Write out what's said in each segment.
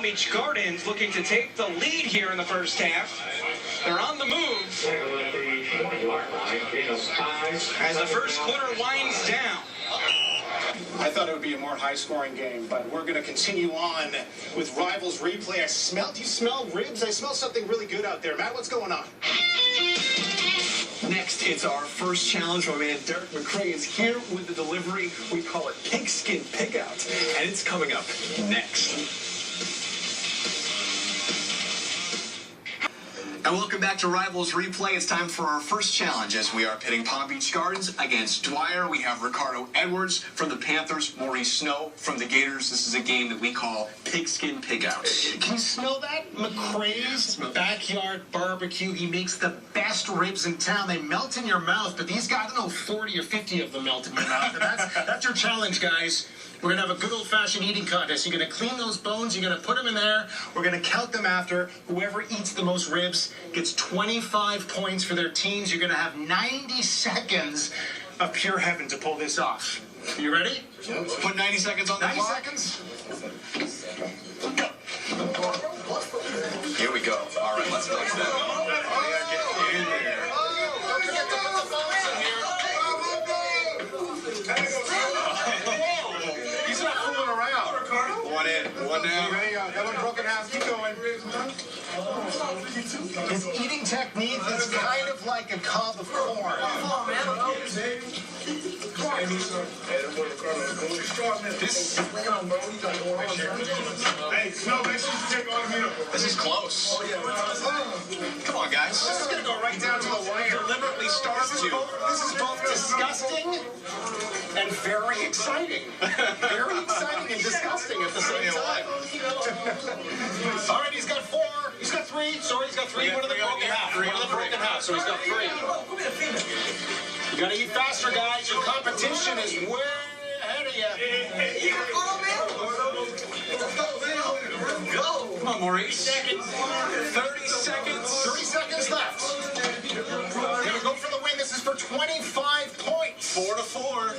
Palm Beach Gardens looking to take the lead here in the first half. They're on the move as the first quarter winds down. I thought it would be a more high-scoring game, but we're going to continue on with Rivals Replay. Do you smell ribs? I smell something really good out there. Matt, what's going on? Next, it's our first challenge. My man McCray is here with the delivery. We call it Pigskin Pickout, and it's coming up next. And welcome back to Rivals Replay. It's time for our first challenge as we are pitting Palm Beach Gardens against Dwyer. We have Ricardo Edwards from the Panthers, Maurice Snow from the Gators. This is a game that we call Pigskin Pickout. Can you smell that? McCray's backyard barbecue. He makes the best ribs in town. They melt in your mouth, but these guys, I don't know, 40 or 50 of them melt in your mouth. And that's your challenge, guys. We're going to have a good old-fashioned eating contest. You're going to clean those bones. You're going to put them in there. We're going to count them after. Whoever eats the most ribs gets 25 points for their teams. You're going to have 90 seconds of pure heaven to pull this off. You ready? Put 90 seconds on the clock. 90 seconds. Here we go. All right, let's fix that. Get in there. Don't forget to put the bones in here. He's not fooling around. One in, one down. Ready? That one broken half. Keep going. His eating technique is kind of like a cob of corn. This is close. Come on, guys. This is going to go right down to the wire. Deliberately starts to. This is both disgusting and very exciting. Very exciting and disgusting at the same time. All right, he's got 4. He's got 3. Sorry, he's got 3. One of the broken half. One of the broken half. So he's got 3. You got to eat faster, guys. Your competition is way ahead of you. Come on, Maurice. 30 seconds. 30 seconds left. Gonna go for the win. This is for 25 points. 4 to 4.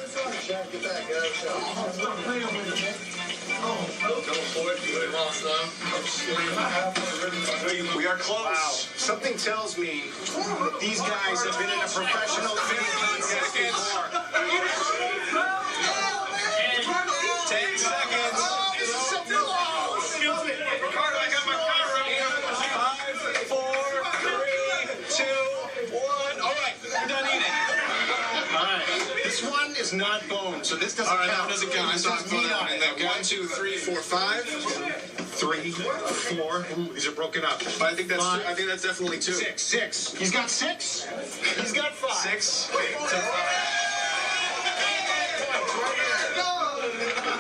We are close. Wow. Something tells me that these guys have been in a professional eating contest before. 10 seconds. Oh, this is so close. Ricardo, I got my camera ready. 5, 4, 3, 2, 1. All right, we're done eating. All right. This one is not bone, so this doesn't count. All right, that doesn't count. I saw it meat on in it. there. 1, 2, 3, 4, 5. 3, 4. Ooh, these are broken up. But I think that's definitely 2. 6. He's got 6. He's got 5. 6.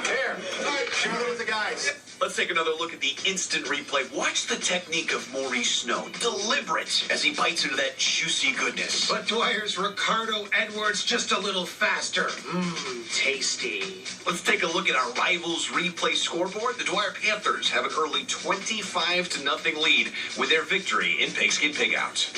There. Share it with the guys. Let's take another look at the instant replay. Watch the technique of Maurice Snow. Deliberate as he bites into that juicy goodness. But Dwyer's Ricardo Edwards just a little faster. Tasty. Let's take a look at our Rivals Replay scoreboard. The Dwyer Panthers have an early 25-0 lead with their victory in Pigskin Pickout.